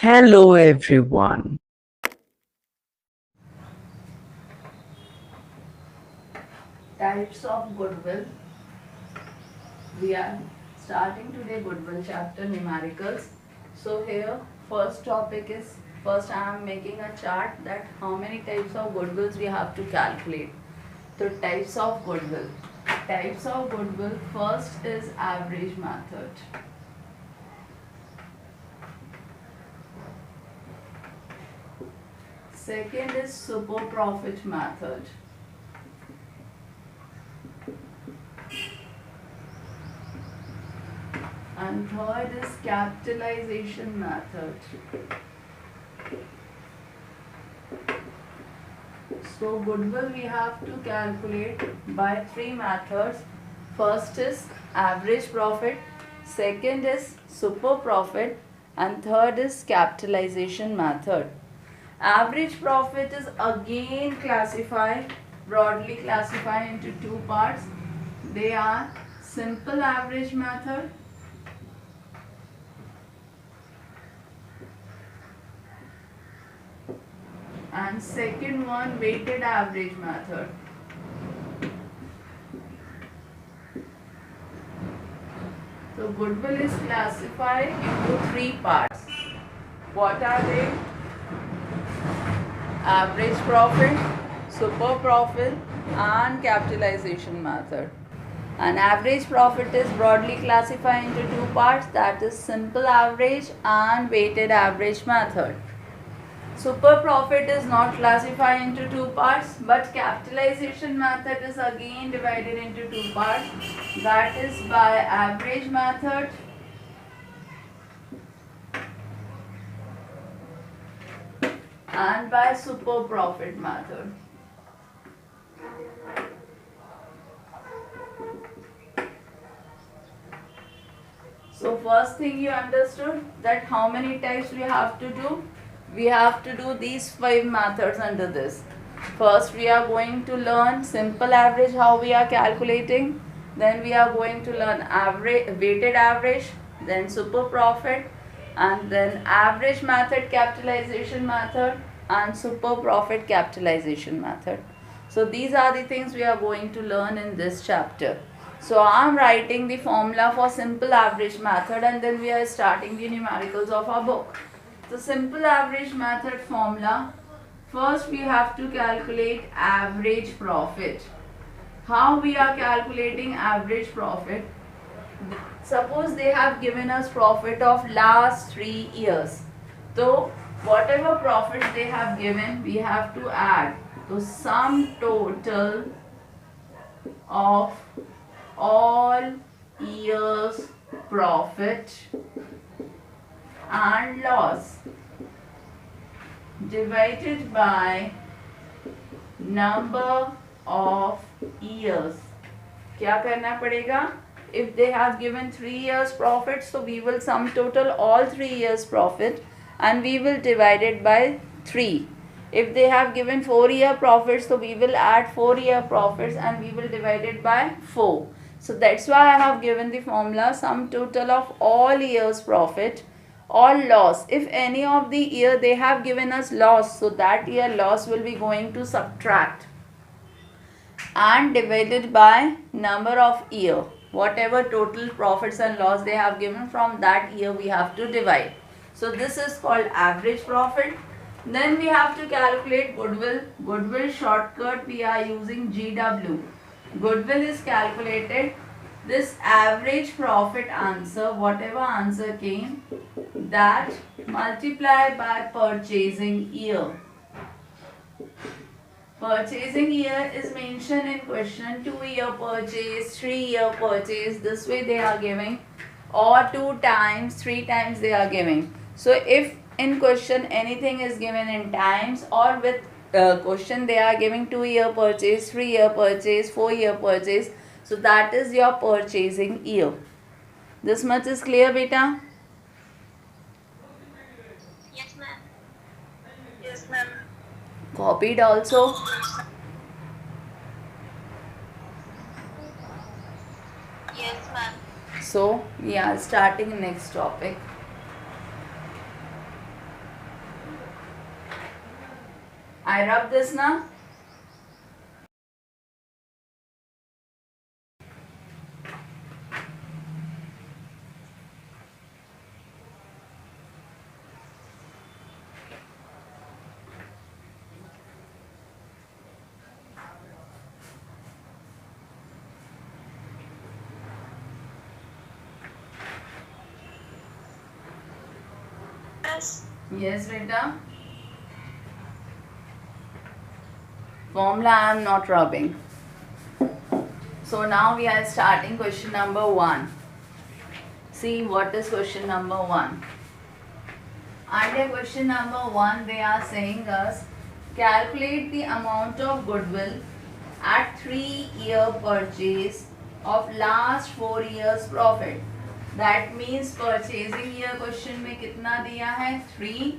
Hello everyone. Types of goodwill. We are starting today goodwill chapter numericals. So here first topic is, first I am making a chart that how many types of goodwills we have to calculate. So types of goodwill. Types of goodwill, first is average method. Second is super profit method. And third is capitalization method. So goodwill we have to calculate by three methods. First is average profit, second is super profit, and third is capitalization method. Average profit is again broadly classified into two parts. They are simple average method and second one weighted average method. So goodwill is classified into three parts. What are they? Average profit, super profit, and capitalization method. An average profit is broadly classified into two parts, that is simple average and weighted average method. Super profit is not classified into two parts, but capitalization method is again divided into two parts, that is by average method and by super profit method. So first thing you understood that how many types we have to do. We have to do these 5 methods under this. First we are going to learn simple average, how we are calculating. Then we are going to learn weighted average, then super profit, and then average method, capitalization method, and super profit capitalization method. So these are the things we are going to learn in this chapter. So I am writing the formula for simple average method, and then we are starting the numericals of our book. The simple average method formula, first we have to calculate average profit. How we are calculating average profit? Suppose they have given us profit of last 3 years. So whatever profit they have given, we have to add. So sum total of all years profit and loss divided by number of years. क्या करना पड़ेगा? If they have given 3 years profit, so we will sum total all 3 years profit and we will divide it by 3. If they have given 4-year profits, so we will add 4-year profits and we will divide it by 4. So that's why I have given the formula sum total of all years profit or loss. If any of the year they have given us loss, so that year loss will be going to subtract and divided by number of year. Whatever total profits and loss they have given, from that year we have to divide. So this is called average profit. Then we have to calculate goodwill. Goodwill shortcut we are using GW. Goodwill is calculated. This average profit answer, whatever answer came, that multiplied by purchasing year. Purchasing year is mentioned in question, 2-year purchase, 3-year purchase, this way they are giving, or 2 times, 3 times they are giving. So if in question anything is given in times or with question they are giving 2-year purchase, 3-year purchase, 4-year purchase, so that is your purchasing year. This much is clear, beta? Yes, ma'am. Yes, ma'am. Copied also? Yes, ma'am. So we are starting next topic. I rub this now. Yes. Yes, beta. Formula I am not rubbing. So now we are starting question number 1. See what is question number 1. Under question number 1 they are saying us calculate the amount of goodwill at 3-year purchase of last 4 years profit. That means purchasing year question में कितना दिया है 3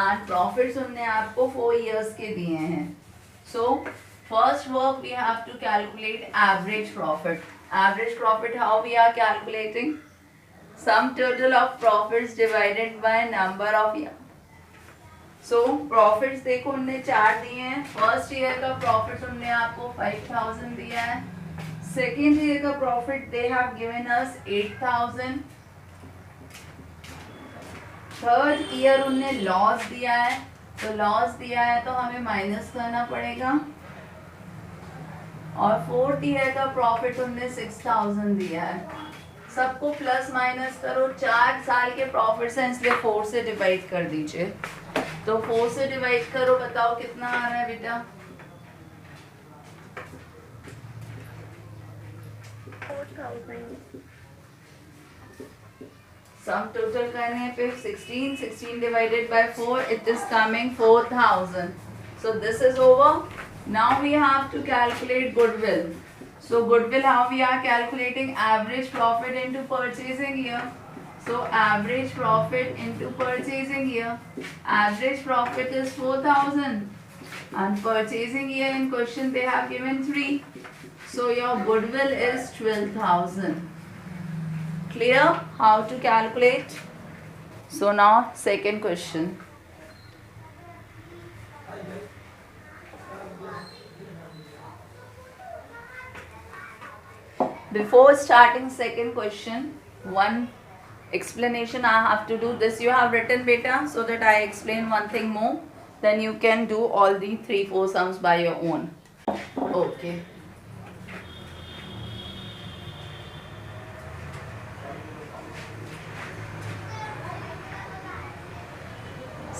and profits उन्होंने आपको 4 years के दिए हैं. So first work we have to calculate average profit. Average profit how we are calculating? Sum total of profits divided by number of year. So profits देखो उन्होंने 4 दिए हैं. फर्स्ट ईयर का प्रॉफिट उन्होंने आपको 5000 दिया है. सेकेंड ईयर का profit they have given us 8000. Third year उन्होंने लॉस दिया है, तो लॉस दिया है तो हमें माइनस करना पड़ेगा. और फोर्थ ईयर का प्रॉफिट उन्होंने 6000 दिया है. सबको प्लस माइनस करो. 4 साल के प्रॉफिट्स हैं इसलिए 4 से डिवाइड कर दीजिए. तो 4 से डिवाइड करो, बताओ कितना आ रहा है बेटा? 4000. सम टोटल करने पे 16 divided by 4 it is coming 4000. So this is over. Now we have to calculate goodwill. So goodwill how we are calculating? Average profit into purchasing year. So average profit into purchasing year. Average profit is 4000 and purchasing year in question they have given 3. So your goodwill is 12,000. Clear how to calculate? So now second question. Before starting second question, one explanation I have to do. This you have written beta so that I explain one thing more. Then you can do all the 3-4 sums by your own. Okay.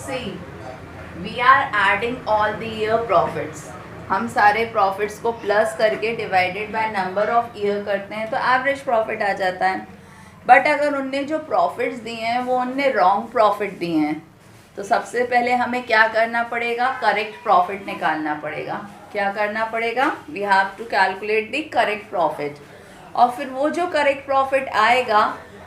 See, we are adding all the year profits. हम सारे profits को plus करके divided by number of year करते हैं तो average profit आ जाता है. But अगर उनने जो प्रॉफिट्स दिए हैं वो उनने रॉन्ग प्रॉफिट दिए हैं तो सबसे पहले हमें क्या करना पड़ेगा? करेक्ट प्रॉफिट निकालना पड़ेगा. क्या करना पड़ेगा? We have to calculate the correct profit. और फिर वो जो करेक्ट प्रॉफिट आएगा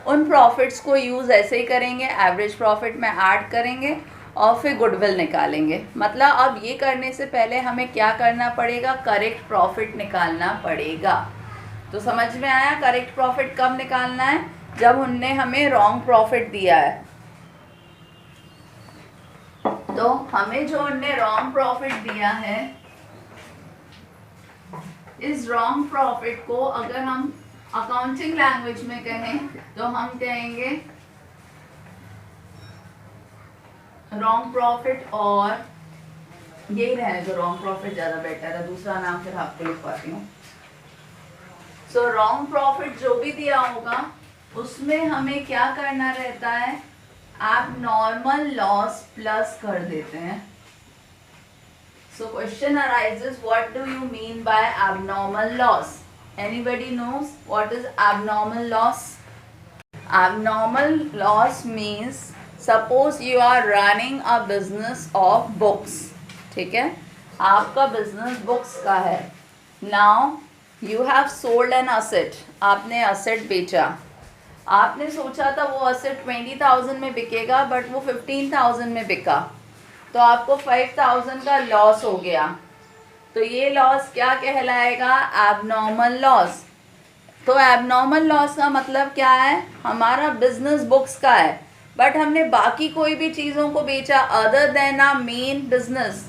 उन प्रॉफिट्स को यूज़ ऐसे ही करेंगे, एवरेज प्रॉफिट में ऐड करेंगे और फिर गुडविल निकालेंगे. मतलब अब ये करने से पहले हमें क्या करना पड़ेगा? करेक्ट प्रॉफिट निकालना पड़ेगा. तो समझ में आया करेक्ट प्रॉफिट कब निकालना है? जब उनने हमें रॉन्ग प्रॉफिट दिया है. तो हमें जो उनने रॉन्ग प्रॉफिट दिया है इस रॉन्ग प्रॉफिट को अगर हम अकाउंटिंग लैंग्वेज में कहें तो हम कहेंगे रॉन्ग प्रॉफिट. और यही रहेगा रॉन्ग प्रॉफिट, ज़्यादा बेटर है. दूसरा नाम फिर आपको लिखवाती हूँ. सो रॉन्ग प्रॉफिट जो भी दिया होगा उसमें हमें क्या करना रहता है? एबनॉर्मल लॉस प्लस कर देते हैं. So question arises what do you mean by abnormal loss? Anybody knows what is abnormal loss? Abnormal loss means suppose you are running a business of books. ठीक है, आपका बिजनेस बुक्स का है. Now you have sold an asset. आपने asset बेचा. आपने सोचा था वो असेट 20,000 में बिकेगा बट वो 15,000 में बिका तो आपको 5,000 का लॉस हो गया. तो ये लॉस क्या कहलाएगा? Abnormal loss. तो एबनॉर्मल लॉस का मतलब क्या है? हमारा बिजनेस बुक्स का है बट हमने बाकी कोई भी चीज़ों को बेचा other than our main business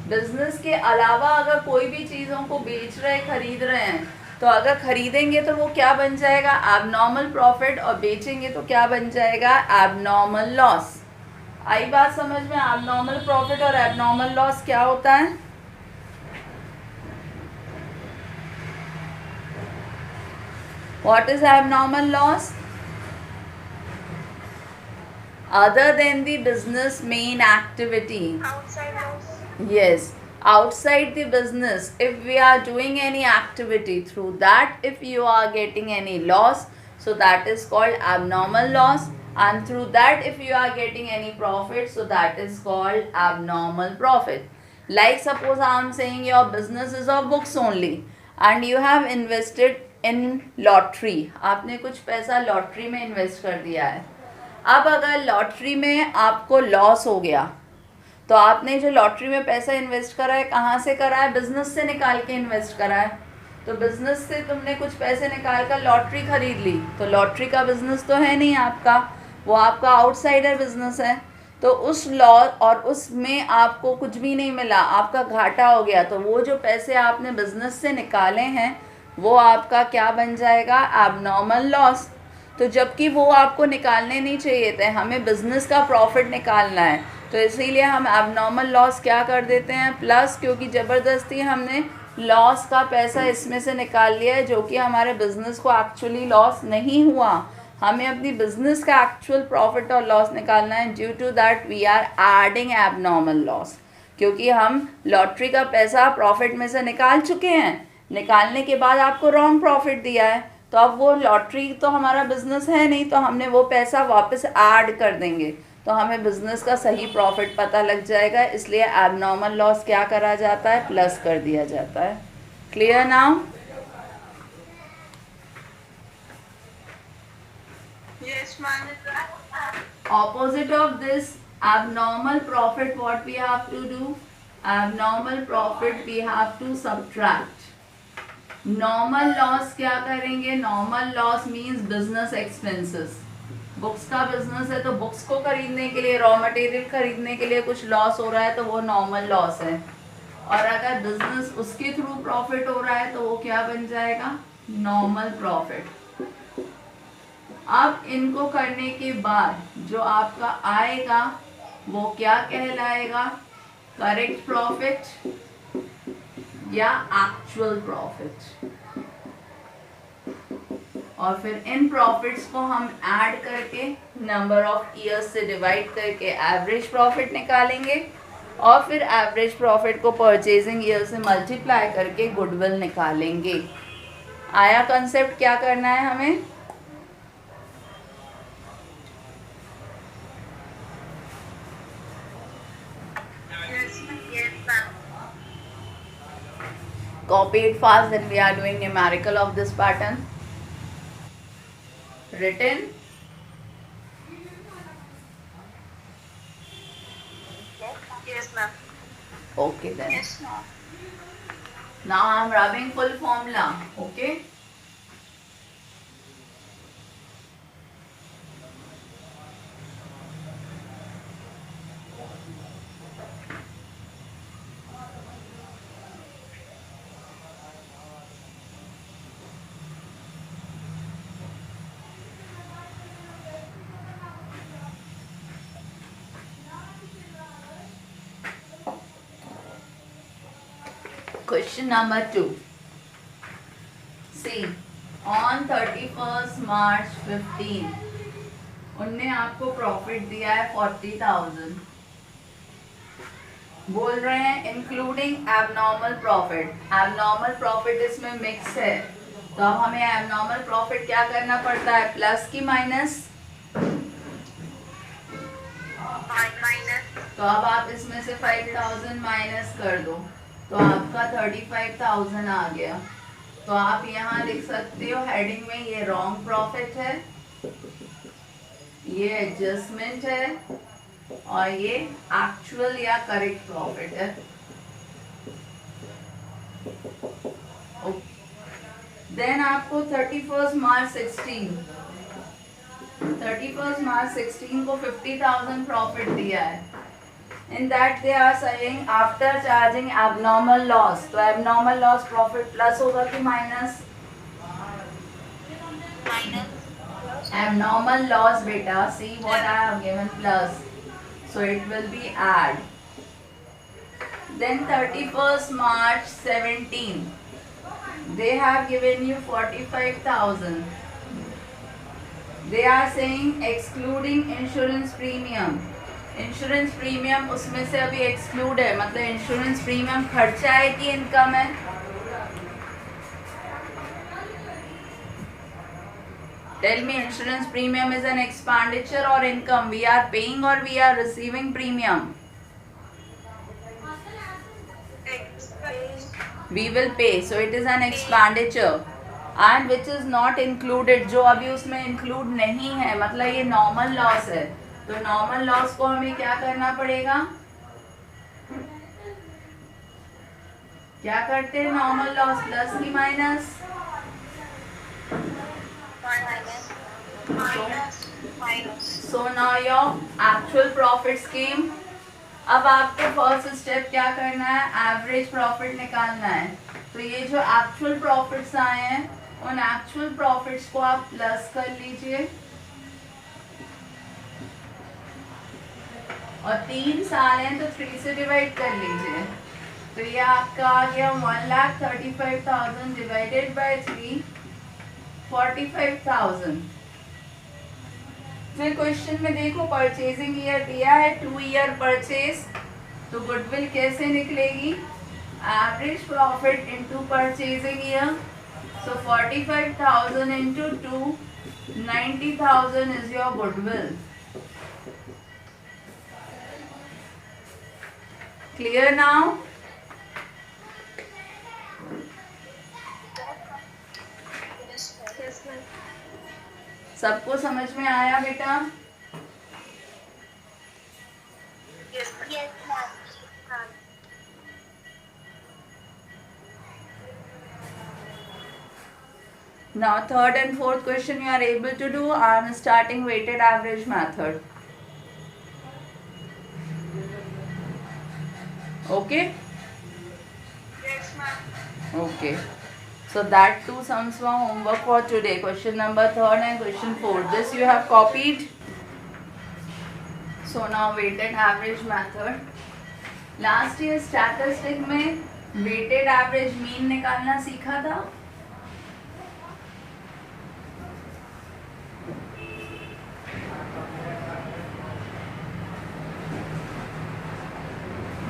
business के अलावा अगर कोई भी चीज़ों को बेच रहे खरीद रहे हैं, तो अगर खरीदेंगे तो वो क्या बन जाएगा, एबनॉर्मल प्रॉफिट, और बेचेंगे तो क्या बन जाएगा, एबनॉर्मल लॉस। आई बात समझ में? एबनॉर्मल प्रॉफिट और एबनॉर्मल लॉस क्या होता है? What is abnormal loss? Other than the business main activity. Outside loss. Yes, outside the business, if we are doing any activity, through that if you are getting any loss, so that is called abnormal loss, and through that if you are getting any profit, so that is called abnormal profit. Like suppose I am saying your business is of books only and you have invested in lottery. आपने कुछ पैसा lottery में invest कर दिया है। अब अगर lottery में आपको लॉस हो गया, तो आपने जो लॉटरी में पैसा इन्वेस्ट करा है, कहाँ से करा है, बिजनेस से निकाल के इन्वेस्ट करा है। तो बिजनेस से तुमने कुछ पैसे निकाल कर लॉटरी खरीद ली, तो लॉटरी का बिजनेस तो है नहीं आपका, वो आपका आउटसाइडर बिजनेस है। तो उस लॉस और उसमें आपको कुछ भी नहीं मिला, आपका घाटा हो गया, तो वो जो पैसे आपने बिजनेस से निकाले हैं वो आपका क्या बन जाएगा, एबनॉर्मल लॉस। तो जबकि वो आपको निकालने नहीं चाहिए थे, हमें बिजनेस का प्रॉफिट निकालना है, तो इसीलिए हम एबनॉर्मल लॉस क्या कर देते हैं, प्लस, क्योंकि ज़बरदस्ती हमने लॉस का पैसा इसमें से निकाल लिया है, जो कि हमारे बिजनेस को एक्चुअली लॉस नहीं हुआ। हमें अपनी बिजनेस का एक्चुअल प्रॉफिट और लॉस निकालना है। Due to that we are adding abnormal loss, क्योंकि हम लॉटरी का पैसा प्रॉफिट में से निकाल चुके हैं। निकालने के बाद आपको रॉन्ग प्रॉफिट दिया है, तो अब वो लॉटरी तो हमारा बिजनेस है नहीं, तो हमने वो पैसा वापस ऐड कर देंगे, तो हमें बिजनेस का सही प्रॉफिट पता लग जाएगा। इसलिए एबनॉर्मल लॉस क्या करा जाता है, प्लस कर दिया जाता है। Clear now? Yes, ma'am. Opposite of this abnormal profit, what we have to do? Abnormal profit we have to subtract. Normal loss क्या करेंगे? Normal loss means business expenses. Books का बिजनेस है, तो बुक्स को खरीदने के लिए, रॉ मटेरियल खरीदने के लिए कुछ लॉस हो रहा है, तो वो नॉर्मल लॉस है। और अगर बिजनेस उसके थ्रू प्रॉफिट हो रहा है, तो वो क्या बन जाएगा, नॉर्मल प्रॉफिट। अब इनको करने के बाद जो आपका आएगा वो क्या कहलाएगा, करेक्ट प्रॉफिट या एक्चुअल प्रॉफिट। और फिर इन प्रॉफिट्स को हम ऐड करके नंबर ऑफ ईयर्स से डिवाइड करके एवरेज प्रॉफिट निकालेंगे, और फिर एवरेज प्रॉफिट को परचेजिंग ईयर से मल्टीप्लाई करके गुडविल निकालेंगे। आया कंसेप्ट? क्या करना है हमें? Yes, ma'am. Copy it fast, then we are doing numerical of this pattern. Written. Yes, ma'am. Okay then. Yes, ma'am. Now I am rubbing full formula. Okay. Question number 2. See, on 31st March 15, उनने आपको profit दिया है 40,000। बोल रहे हैं including abnormal profit. Abnormal profit इसमें mix है, तो अब हमें एबनॉर्मल प्रॉफिट क्या करना पड़ता है, प्लस की माइनस। Minus. तो अब आप इसमें से 5,000 माइनस कर दो, तो आपका 35,000 आ गया। तो आप यहाँ लिख सकते हो हेडिंग में, ये रॉन्ग प्रॉफिट है, ये एडजस्टमेंट है, और ये एक्चुअल या करेक्ट प्रॉफिट है। देन आपको 31st March 16 को 50,000 प्रॉफिट दिया है। In that they are saying after charging abnormal loss, तो abnormal loss profit plus होगा कि minus? minus Abnormal loss beta, see what I have given plus, so it will be add. Then 31st March 17, they have given you 45,000. They are saying excluding insurance premium. Insurance premium उसमें से अभी exclude है, मतलब insurance premium खर्चा है कि income है? Tell me, insurance premium is an expenditure और इनकम? वी आर पेइंग और we are receiving premium? We will pay, so it is an expenditure and which is not included, जो अभी उसमें include नहीं है, मतलब ये normal loss है. तो normal loss को हमें क्या करना पड़ेगा? क्या करते हैं normal loss plus की minus? So now your actual profits came. अब आपको फर्स्ट स्टेप क्या करना है? एवरेज प्रॉफिट निकालना है. तो ये जो एक्चुअल प्रॉफिट्स आए हैं उन एक्चुअल प्रॉफिट्स को आप प्लस कर लीजिए और 3 साल हैं तो 3 से डिवाइड कर लीजिए. तो ये आपका आ गया 1,35,000 डिवाइडेड बाय 3, 45,000. फिर क्वेश्चन में देखो परचेजिंग ईयर दिया है 2 ईयर परचेज, तो गुडविल कैसे निकलेगी? Average profit into purchasing year. So 45,000 into 2, 90,000 is your goodwill. Clear now? सबको समझ में आया बेटा? Yes, ma'am. Now third and fourth question you are able to do. I am starting weighted average method. Okay? Yes, ma'am. Okay. So that two sums were homework for today. Question number 3rd and question 4th. This you have copied. So now weighted average method. Last year statistic में weighted average mean निकालना सीखा था.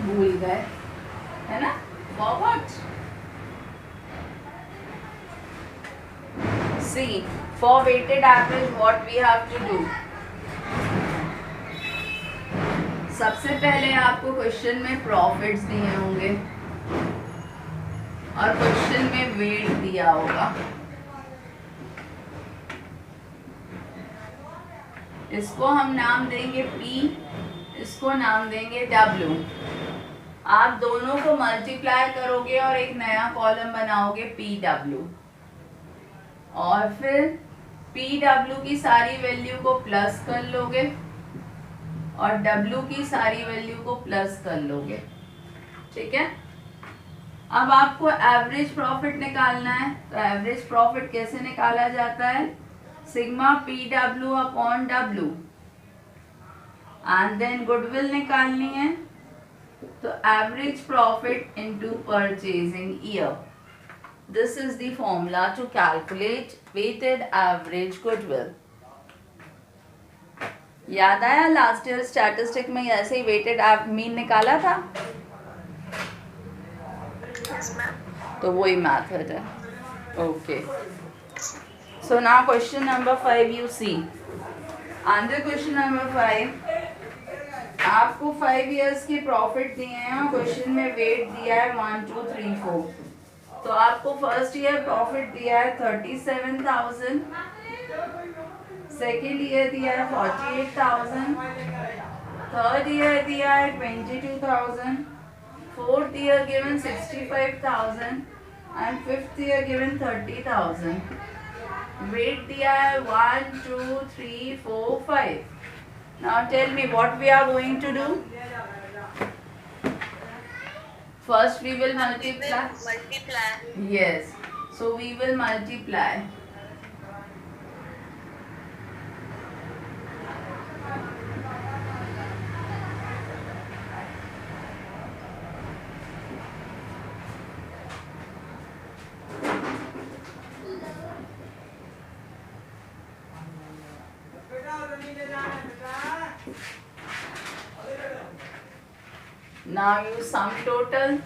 भूल गए है ना? Forgot. See, for weighted average what we have to do? सबसे पहले आपको क्वेश्चन में प्रॉफिट्स दिए होंगे और क्वेश्चन में वेट दिया होगा. इसको हम नाम देंगे P, इसको नाम देंगे W. आप दोनों को मल्टीप्लाई करोगे और एक नया कॉलम बनाओगे PW और फिर PW की सारी वैल्यू को प्लस कर लोगे और W की सारी वैल्यू को प्लस कर लोगे. ठीक है? अब आपको एवरेज प्रॉफिट निकालना है. तो एवरेज प्रॉफिट कैसे निकाला जाता है? Sigma PW upon W and then goodwill निकालनी है. तो average profit into purchasing year. This is the formula to calculate weighted average goodwill. याद आया लास्ट ईयर स्टैटिस्टिक में ऐसे ही वेटेड मीन निकाला था? Yes, ma'am. तो वही मेथड है. Okay. So now question number 5 you see. Under question number 5 आपको 5 इयर्स के प्रॉफिट दिए हैं और क्वेश्चन में वेट दिया है 1 2 3 4. तो आपको फर्स्ट ईयर प्रॉफिट दिया है 37,000, सेकेंड ईयर दिया है 48,000, थर्ड ईयर दिया है 22,000, fourth year given 65,000 and fifth year given 30,000. Weight दिया है 1 2 3 4 5. Now tell me what we are going to do. First we will We multiply. will multiply. Yes. So we will multiply. Now you sum total.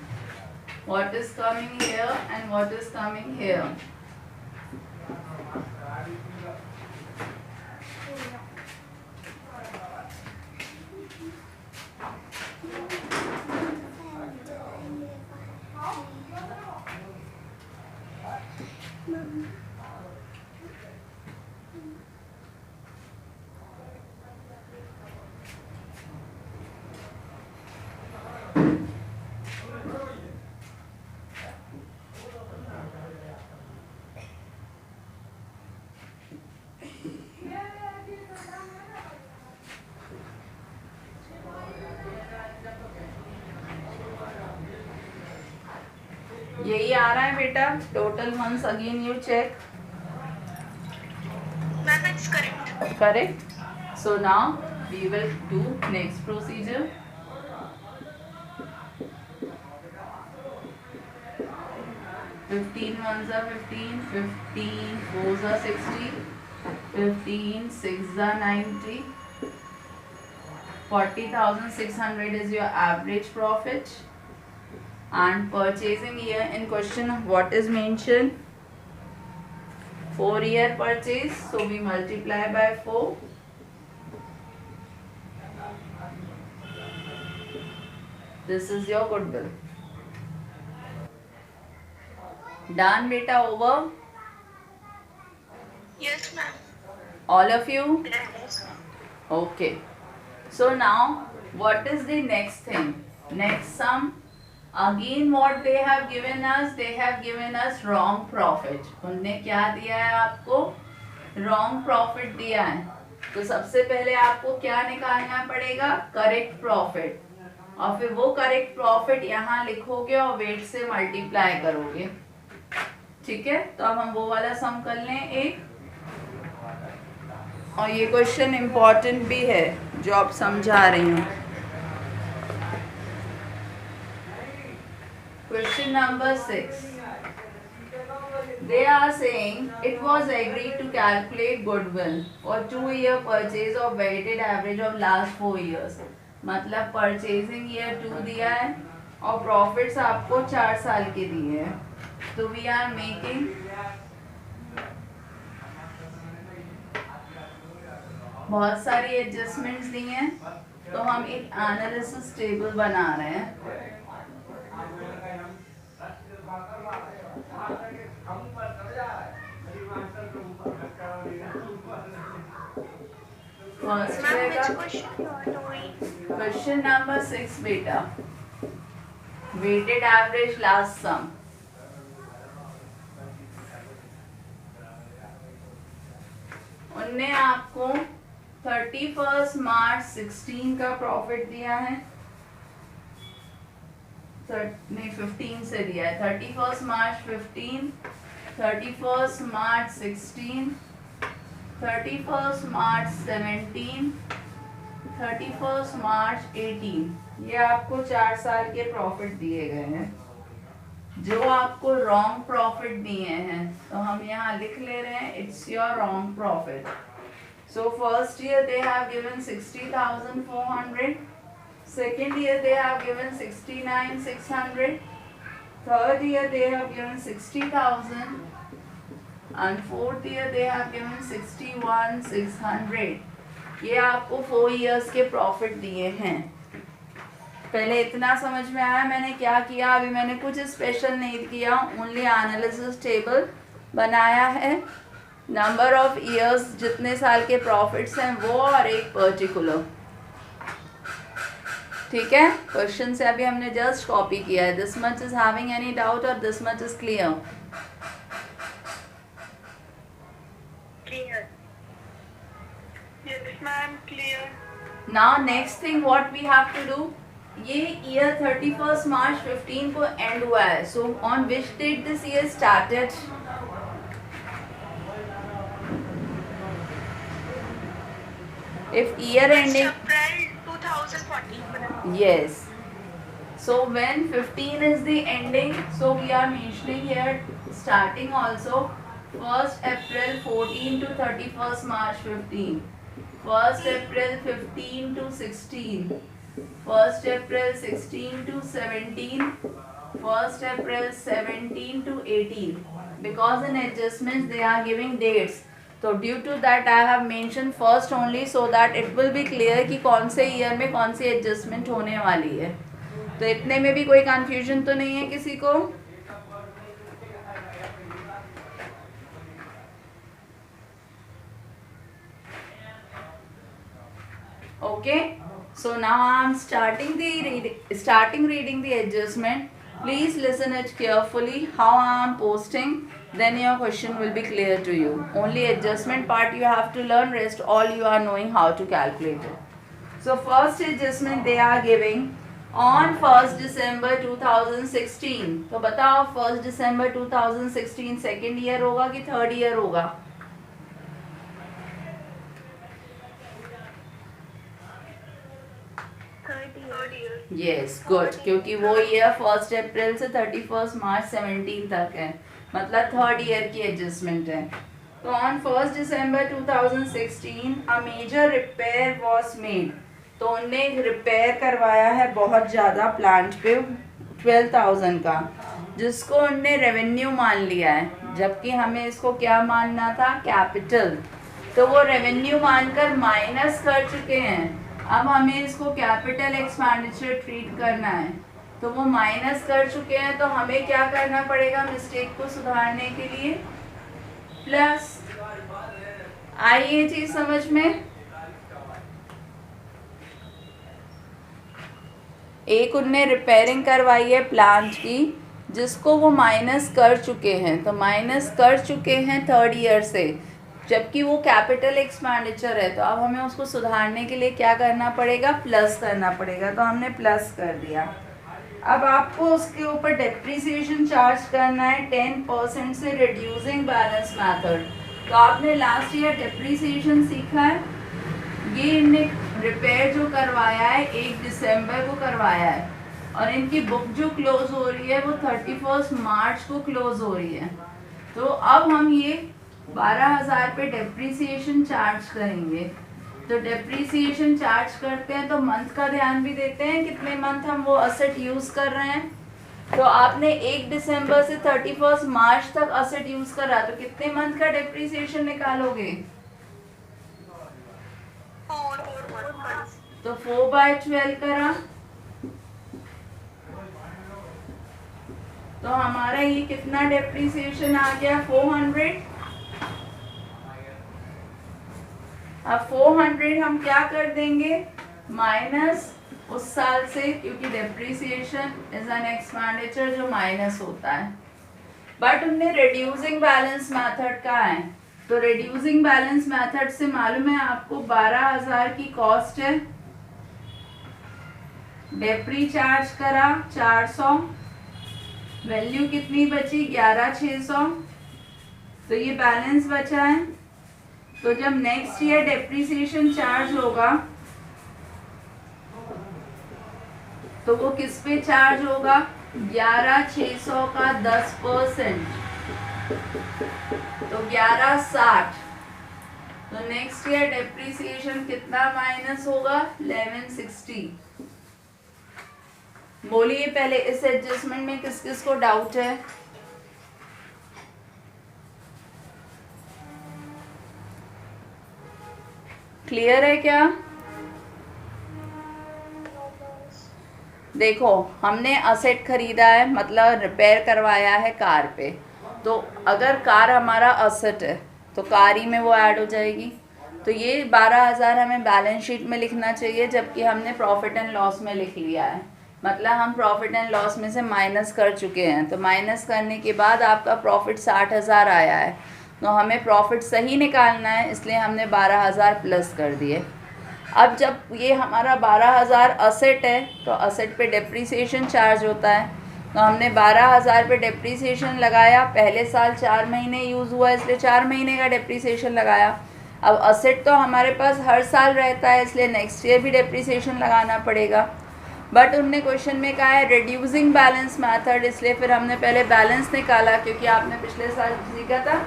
What is coming here and what is coming here. यही आ रहा है बेटा. Total once again you check. Ma'am, it's correct. Correct. So now we will do next procedure. 15 ones are 15, 15 fours are 60, 15 six are 90. 40,600 is your average profit. And purchasing year in question, what is mentioned? 4-year purchase, so we multiply by 4. This is your goodwill. Done beta, over? Yes, ma'am. All of you? Yes. Okay. So now what is the next thing? Next sum. Again what they have given us? They have given us wrong profit. उनने क्या दिया है आपको? Wrong profit दिया है. तो सबसे पहले आपको क्या निकालना पड़ेगा? Correct profit. और फिर वो correct profit यहाँ लिखोगे और weight से multiply करोगे. ठीक है? तो अब हम वो वाला सम कर लें एक. और ये क्वेश्चन इम्पॉर्टेंट भी है जो आप समझा रही हूँ. Question number 6. They are saying it was agreed to calculate goodwill for 2-year purchase of weighted average of last 4 years. मतलब purchasing year 2 दिया है और profits आपको 4 साल के दिए हैं. तो we are making बहुत सारी एडजस्टमेंट्स दी हैं. तो हम एक एनालिसिस टेबल बना रहे हैं. फर्स्ट Ma'am, रहेगा which question you are doing? Question number 6 बेटा. वेटेड एवरेज लास्ट सम. उनने आपको 31 मार्च 16 का प्रॉफिट दिया है. नहीं 15 से दिया है. 31 मार्च 15, 31 मार्च 16, 31 मार्च 17, 31 मार्च 18. ये आपको 4 साल के प्रॉफिट दिए गए हैं. जो आपको रॉन्ग प्रॉफिट दिए हैं तो हम यहाँ लिख ले रहे हैं. It's your wrong profit. So first year they have given 60,400. Second year they have given 69,600. Third year they have given 60,000. And fourth year they have given 61,600. ये आपको 4 years के प्रॉफिट दिए हैं. पहले इतना समझ में आया मैंने क्या किया. अभी मैंने कुछ स्पेशल नहीं किया. ओनली एनालिसिस टेबल बनाया है. नंबर ऑफ ईयर्स जितने साल के प्रॉफिट्स हैं वो और एक पर्टिकुलर. ठीक है. क्वेश्चन से अभी हमने जस्ट कॉपी किया है. This much is having any doubt or this much is clear. Clear. Yes, ma'am, clear. Now next thing what we have to do, ये ईयर 31 मार्च 15 को एंड हुआ है. So on which date this year started? If year ending, April 2014. yes. So when 15 is the ending, so we are mentioning here starting also 1st April 14 to 31st March 15. 1st April 15 to 16. 1st April 16 to 17. 1st April 17 to 18. Because in adjustments they are giving dates. तो due to that I have mention first only so that it will be clear कि कौन से year में कौन सी adjustment होने वाली है. तो इतने में भी कोई कंफ्यूजन तो नहीं है किसी को? Okay, so now I am starting reading the adjustment. Please listen it carefully how I am posting, then your question will be clear to you. Only adjustment part you have to learn, rest all you are knowing how to calculate it. So first adjustment they are giving on 1st December 2016. तो बताओ 1st December 2016 second year होगा कि third year होगा? Yes, good, क्योंकि वो year 1st अप्रैल से 31st मार्च 17 तक है, मतलब थर्ड ईयर की एडजस्टमेंट है. तो on 1st December 2016 a major repair was made. तो उनने रिपेयर करवाया है बहुत ज़्यादा प्लांट पे 12,000 का, जिसको उनने रेवेन्यू मान लिया है, जबकि हमें इसको क्या मानना था? कैपिटल. तो वो रेवेन्यू मानकर माइनस कर चुके हैं. अब हमें इसको कैपिटल एक्सपेंडिचर ट्रीट करना है. तो वो माइनस कर चुके हैं, तो हमें क्या करना पड़ेगा मिस्टेक को सुधारने के लिए? प्लस. आई ये चीज समझ में? एक उनने रिपेयरिंग करवाई है प्लांट की, जिसको वो माइनस कर चुके हैं. तो माइनस कर चुके हैं थर्ड ईयर से, जबकि वो कैपिटल एक्सपेंडिचर है. तो अब हमें उसको सुधारने के लिए क्या करना पड़ेगा? प्लस करना पड़ेगा. तो हमने प्लस कर दिया. अब आपको उसके ऊपर डेप्रिसिएशन चार्ज करना है 10% से रिड्यूसिंग बैलेंस मेथड. तो आपने लास्ट ईयर डेप्रिसिएशन सीखा है. ये इनने रिपेयर जो करवाया है 1 दिसंबर को करवाया है, और इनकी बुक जो क्लोज हो रही है वो 31 मार्च को क्लोज हो रही है. तो अब हम ये 12,000 पे डेप्रिसिएशन चार्ज करेंगे. तो डेप्रिसिएशन चार्ज करते हैं तो मंथ का ध्यान भी देते हैं, कितने मंथ हम वो असेट यूज कर रहे हैं. तो आपने 1 दिसंबर से 31 मार्च तक असेट यूज करा, तो कितने मंथ का डेप्रिसिएशन निकालोगे? 4 तो 4/12 करा, तो हमारा ये कितना डेप्रिसिएशन आ गया? 400. अब 400 हम क्या कर देंगे? माइनस उस साल से, क्योंकि डेप्रिसिएशन इज एन एक्सपेंडिचर जो माइनस होता है. बट उनने रिड्यूसिंग बैलेंस मेथड का है. तो रिड्यूसिंग बैलेंस मेथड से मालूम है आपको 12,000 की कॉस्ट है. डेप्री चार्ज करा 400, वैल्यू कितनी बची? 11,600. तो ये बैलेंस बचा है. तो जब नेक्स्ट ईयर डेप्रिसिएशन चार्ज होगा तो वो किस पे चार्ज होगा? 11,600 का 10%, तो 11,60. तो नेक्स्ट ईयर डेप्रिसिएशन कितना माइनस होगा? 1160. बोलिए पहले इस एडजस्टमेंट में किस किस को डाउट है? क्लियर है क्या? देखो, हमने असेट खरीदा है, मतलब रिपेयर करवाया है कार पे. तो अगर कार हमारा असेट है तो कार ही में वो ऐड हो जाएगी. तो ये 12,000 हमें बैलेंस शीट में लिखना चाहिए, जबकि हमने प्रॉफिट एंड लॉस में लिख लिया है. मतलब हम प्रॉफिट एंड लॉस में से माइनस कर चुके हैं. तो माइनस करने के बाद आपका प्रॉफिट 60,000 आया है. तो हमें प्रॉफिट सही निकालना है, इसलिए हमने 12,000 प्लस कर दिए. अब जब ये हमारा 12,000 असेट है तो असेट पे डेप्रीसिएशन चार्ज होता है, तो हमने 12,000 पे डेप्रीसिएशन लगाया, पहले साल 4 महीने यूज़ हुआ इसलिए 4 महीने का डेप्रीसिएशन लगाया। अब असेट तो हमारे पास हर साल रहता है इसलिए नेक्स्ट ईयर भी डेप्रीसिएशन लगाना पड़ेगा, बट उनने क्वेश्चन में कहा है रिड्यूसिंग बैलेंस मेथड, इसलिए फिर हमने पहले बैलेंस निकाला, क्योंकि आपने पिछले साल सीखा था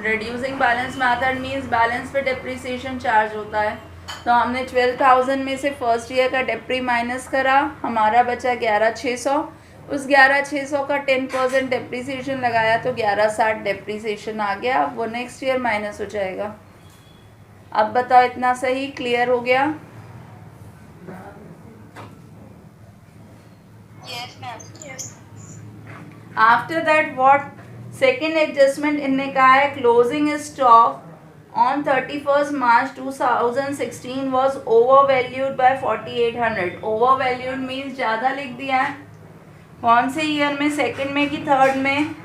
reducing balance method means balance पे डेप्रीसिएशन चार्ज होता है। तो हमने 12,000 में से फर्स्ट ईयर का डेप्री माइनस करा, हमारा बचा 11,600, उस 11,600 का 10% डेप्रीसिएशन लगाया तो 11,60 डेप्रीसिएशन आ गया, अब वो नेक्स्ट ईयर माइनस हो जाएगा। अब बताओ इतना सही क्लियर हो गया? Yes, ma'am. Yes. After that what second adjustment इनने कहा है closing stock on 31st March 2016 was overvalued by 4,800। Overvalued means ज़्यादा लिख दिया है। कौन से ईयर में, सेकेंड में कि थर्ड में?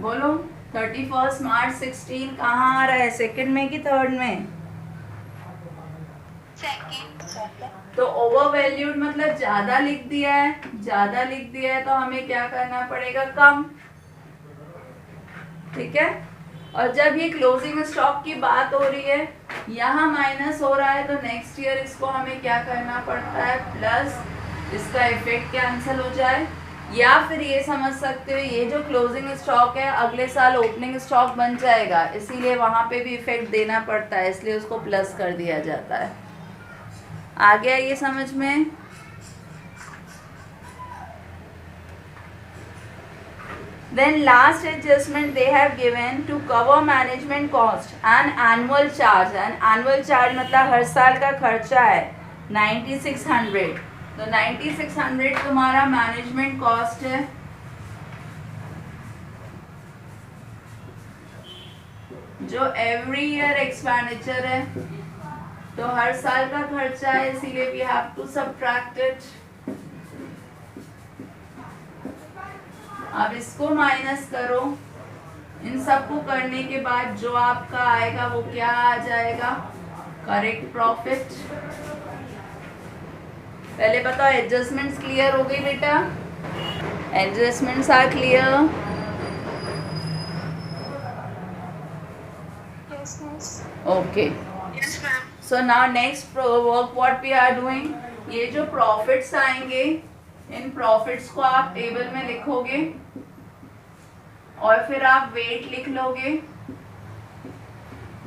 बोलो 31st March 16 कहाँ आ रहा है, सेकेंड में कि थर्ड में? Second. तो ओवरवैल्यूड मतलब ज़्यादा लिख दिया है, ज़्यादा लिख दिया है तो हमें क्या करना पड़ेगा, कम। ठीक है, और जब ये क्लोजिंग स्टॉक की बात हो रही है, यहाँ माइनस हो रहा है तो नेक्स्ट ईयर इसको हमें क्या करना पड़ता है, प्लस, इसका इफेक्ट कैंसिल हो जाए। या फिर ये समझ सकते हो ये जो क्लोजिंग स्टॉक है अगले साल ओपनिंग स्टॉक बन जाएगा, इसीलिए वहाँ पे भी इफेक्ट देना पड़ता है, इसलिए उसको प्लस कर दिया जाता है। आ गया ये समझ में? Then last adjustment they have given to cover management cost and annual charge, and annual charge मतलब हर साल का खर्चा है 9,600, तो 9,600 तुम्हारा मैनेजमेंट कॉस्ट है, जो एवरी ईयर एक्सपेंडिचर है, तो हर साल का खर्चा है, इसीलिए we have to subtract it. अब इसको माइनस करो, इन सबको करने के बाद जो आपका आएगा वो क्या आ जाएगा, करेक्ट प्रॉफिट। पहले बताओ एडजस्टमेंट्स क्लियर हो गई बेटा? Adjustments are clear? Yes, miss. Okay, Yes, ma'am. So now next work what we are doing, ये जो प्रॉफिट्स आएंगे इन प्रॉफिट्स को आप टेबल में लिखोगे और फिर आप वेट लिख लोगे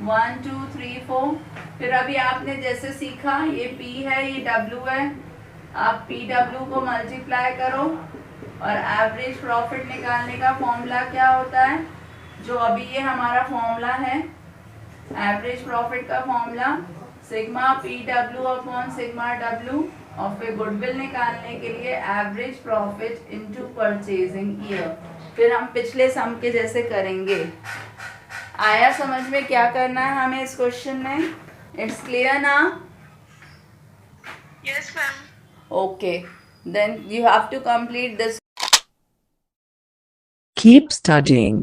1 2 3 4। फिर अभी आपने जैसे सीखा ये P है ये W है, आप PW को मल्टीप्लाई करो और एवरेज प्रॉफिट निकालने का फॉर्मूला क्या होता है, जो अभी ये हमारा फॉर्मूला है एवरेज प्रॉफिट का formula sigma PW upon sigma W, और फिर गुडविल निकालने के लिए average profit into purchasing year. फिर हम पिछले सम के जैसे करेंगे। आया समझ में क्या करना है हमें इस क्वेश्चन में? इट्स क्लियर ना? Yes, ma'am. Okay, then you have to complete this. Keep studying.